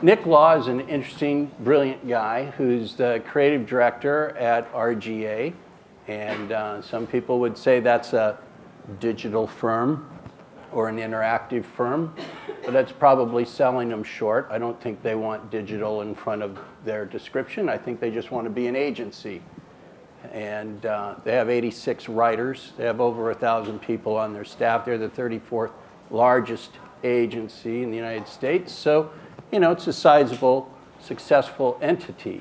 Nick Law is an interesting, brilliant guy who's the creative director at RGA. And some people would say that's a digital firm or an interactive firm, but that's probably selling them short. I don't think they want digital in front of their description. I think they just want to be an agency. And they have 86 writers. They have over 1,000 people on their staff. They're the 34th largest agency in the United States. So, you know, it's a sizable, successful entity.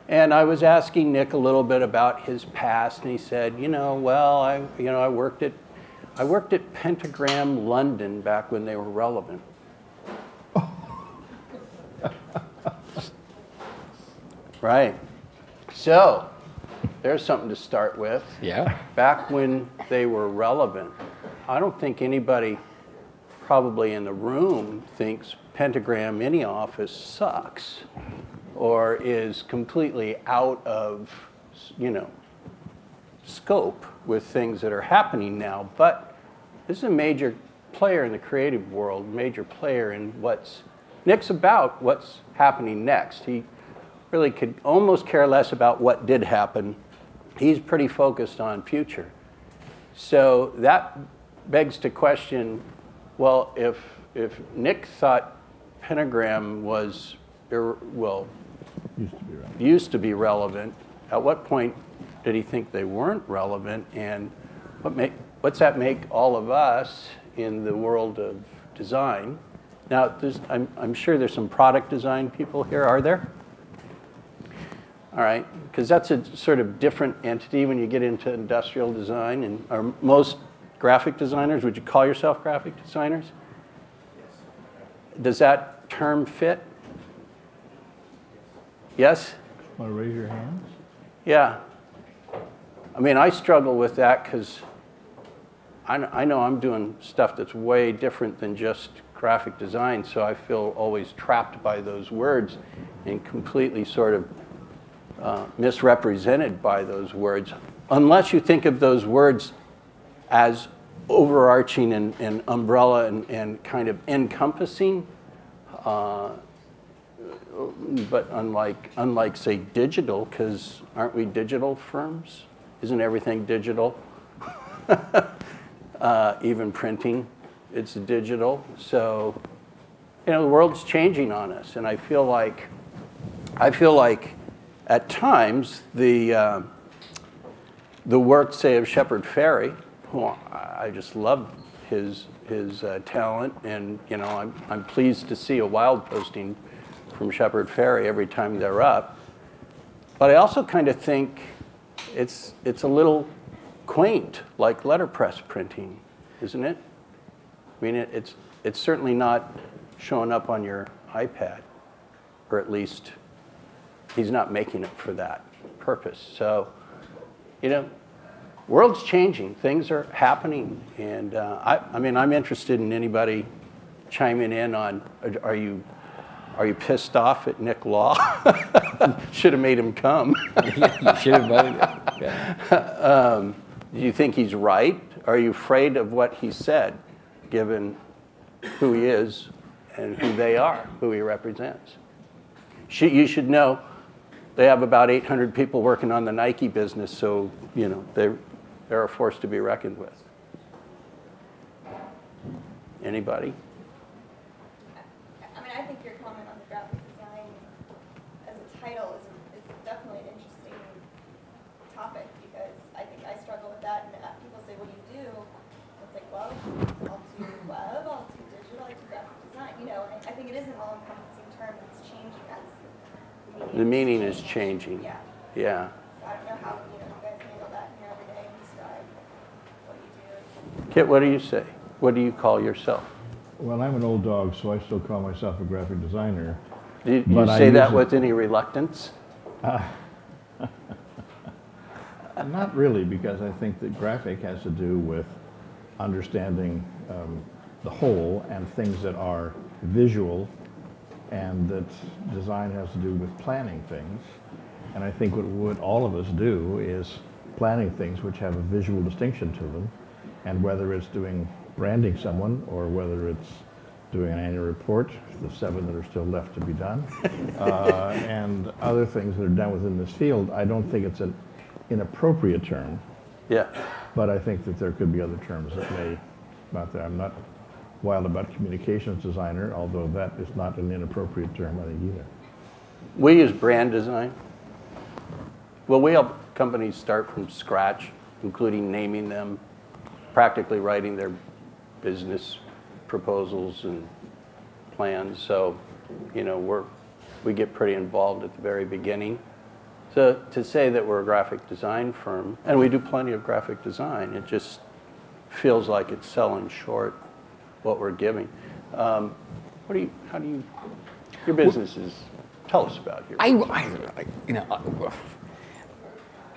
And I was asking Nick a little bit about his past, and he said, you know, well, I worked at Pentagram London back when they were relevant. Right. So there's something to start with. Yeah. Back when they were relevant. I don't think anybody probably in the room thinks Pentagram Mini Office sucks or is completely out of, you know, scope with things that are happening now. But this is a major player in the creative world, major player in Nick's about what's happening next. He really could almost care less about what did happen. He's pretty focused on future. So that begs to question, well, if Nick thought Pentagram was, used to be relevant, at what point did he think they weren't relevant? And what's that make all of us in the world of design? Now, I'm sure there's some product design people here, are there? All right, because that's a sort of different entity when you get into industrial design. And are most graphic designers, would you call yourself graphic designers? Yes. Does that term fit? Yes? Want to raise your hands? Yeah. I mean, I struggle with that because I know I'm doing stuff that's way different than just graphic design, so I feel always trapped by those words and completely sort of misrepresented by those words, unless you think of those words as overarching and umbrella and kind of encompassing. But unlike, say, digital, because aren't we digital firms? Isn't everything digital? Even printing, it's digital. So, you know, the world's changing on us, and I feel like at times the work, say, of Shepard Fairey, who I just love his talent, and you know, I'm pleased to see a wild posting from Shepard Fairey every time they're up. But I also kind of think it's a little quaint, like letterpress printing, isn't it? I mean, it's certainly not showing up on your iPad, or at least he's not making it for that purpose. So, you know, world's changing, things are happening, and I mean, I'm interested in anybody chiming in on, are you pissed off at Nick Law? Should have made him come. You should have made him. Yeah. Do you think he's right? Are you afraid of what he said, given who he is and who they are, who he represents? You should know they have about 800 people working on the Nike business, so you know they're a force to be reckoned with. Anybody? I mean, I think your comment on the graphic design as a title is definitely an interesting topic, because I think I struggle with that, and people say, what do you do? It's like, well, I'll do web, I'll do digital, I do graphic design, you know, and I think it is an all-encompassing term that's changing as the meaning is changing. Yeah. Yeah. So I don't know how you guys handle that in your everyday and describe what you do. Kit, what do you say? What do you call yourself? Well, I'm an old dog, so I still call myself a graphic designer. Do you say that with any reluctance? Not really, because I think that graphic has to do with understanding the whole and things that are visual, and that design has to do with planning things. And I think what all of us do is planning things which have a visual distinction to them, and whether it's doing branding someone or whether it's doing an annual report, the 7 that are still left to be done, and other things that are done within this field. I don't think it's an inappropriate term, Yeah. but I think that there could be other terms that may out there. I'm not wild about communications designer, although that is not an inappropriate term, I think, either. We use brand design. Well, we help companies start from scratch, including naming them, practically writing their business proposals and plans. So, you know, we get pretty involved at the very beginning. So to say that we're a graphic design firm, and we do plenty of graphic design, it just feels like it's selling short what we're giving. Your business is, tell us about your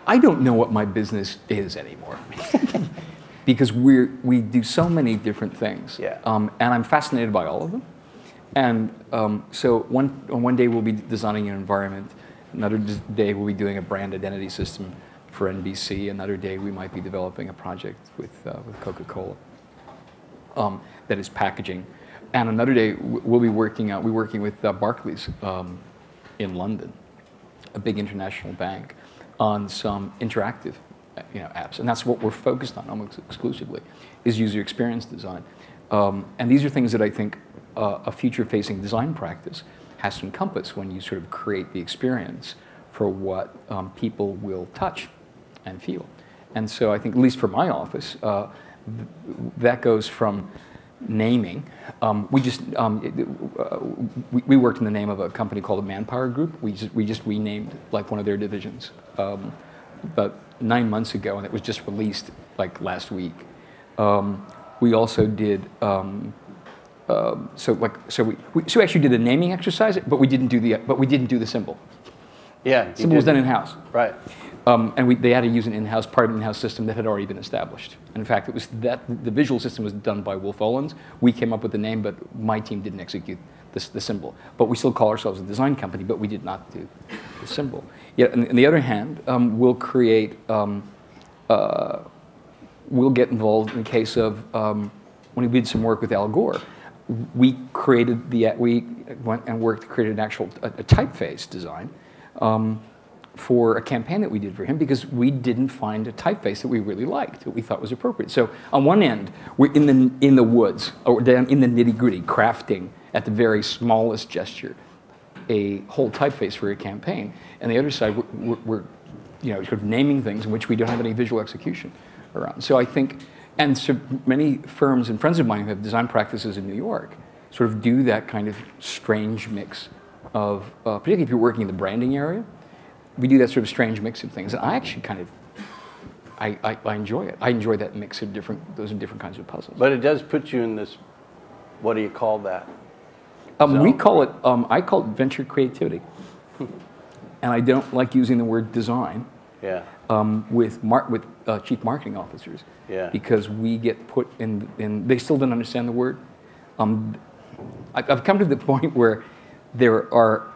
I don't know what my business is anymore. Because we do so many different things. Yeah. And I'm fascinated by all of them. And so one day we'll be designing an environment. Another day we'll be doing a brand identity system for NBC. Another day we might be developing a project with Coca-Cola that is packaging. And another day we'll be working with Barclays in London, a big international bank, on some interactive apps. And that's what we're focused on almost exclusively, is user experience design. And these are things that I think a future-facing design practice has to encompass when you sort of create the experience for what people will touch and feel. And so I think, at least for my office, that goes from naming. We worked in the name of a company called the Manpower Group. We just renamed like one of their divisions about 9 months ago, and it was just released like last week. We also did so we actually did a naming exercise, but we didn't do the symbol. Yeah, symbol was done in house. Right. And they had to use part of an in-house system that had already been established. And in fact, it was the visual system was done by Wolf Owens. We came up with the name, but my team didn't execute the symbol. But we still call ourselves a design company, but we did not do the symbol. Yet, on the other hand, we'll create, we'll get involved in the case of when we did some work with Al Gore. We went and worked to create an actual typeface design. For a campaign that we did for him, because we didn't find a typeface that we really liked, that we thought was appropriate. So on one end, we're in the woods, or down in the nitty-gritty, crafting at the very smallest gesture a whole typeface for a campaign. And the other side, we're sort of naming things in which we don't have any visual execution around. So I think, and so many firms and friends of mine who have design practices in New York sort of do that kind of strange mix of, particularly if you're working in the branding area, we do that sort of strange mix of things. And I actually kind of, I enjoy it. I enjoy that mix of those different kinds of puzzles. But it does put you in this, what do you call that? We call it, I call it venture creativity. And I don't like using the word design with chief marketing officers. Yeah. Because we get put in, they still don't understand the word. I've come to the point where there are,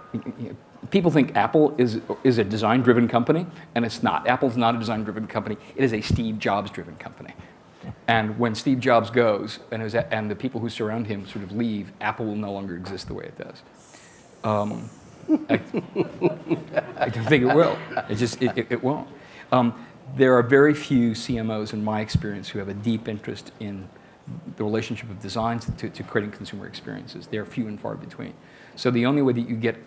people think Apple is a design-driven company, and it's not. Apple's not a design-driven company. It is a Steve Jobs-driven company. And when Steve Jobs goes, and the people who surround him sort of leave, Apple will no longer exist the way it does. I don't think it will. It won't. There are very few CMOs, in my experience, who have a deep interest in the relationship of design to creating consumer experiences. They're few and far between. So the only way that you get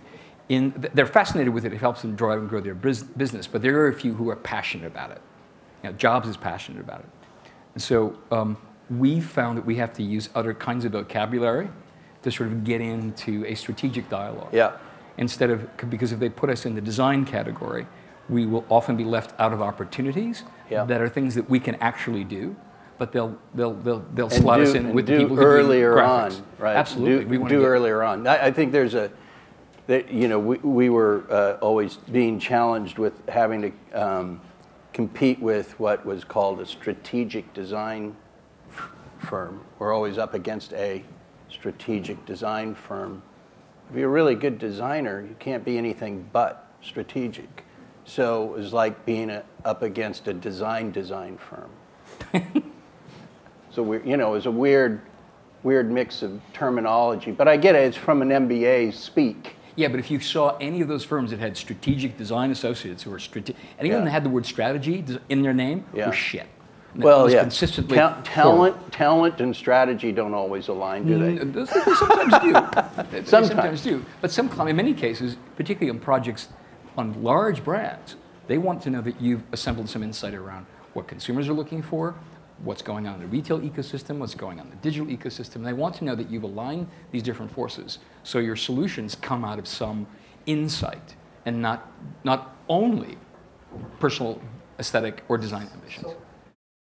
they're fascinated with it. It helps them drive and grow their business, but there are a few who are passionate about it. Jobs is passionate about it. And so we found that we have to use other kinds of vocabulary to sort of get into a strategic dialogue. Yeah. Because if they put us in the design category, we will often be left out of opportunities that are things that we can actually do, but they'll slot us in with the people who do graphics. Right? Absolutely. Do earlier on. I think there's we were always being challenged with having to compete with what was called a strategic design firm. We're always up against a strategic design firm. If you're a really good designer, you can't be anything but strategic. So it was like being up against a design firm. So it was a weird weird mix of terminology. But I get it, it's from an MBA speak. Yeah, but if you saw any of those firms that had strategic design associates who were anyone that had the word strategy in their name was shit. Well, was yeah. consistently Talent and strategy don't always align, do they? They sometimes do. They Sometimes do. But in many cases, particularly on projects on large brands, they want to know that you've assembled some insight around what consumers are looking for, what's going on in the retail ecosystem, what's going on in the digital ecosystem. They want to know that you've aligned these different forces so your solutions come out of some insight and not only personal aesthetic or design ambitions. So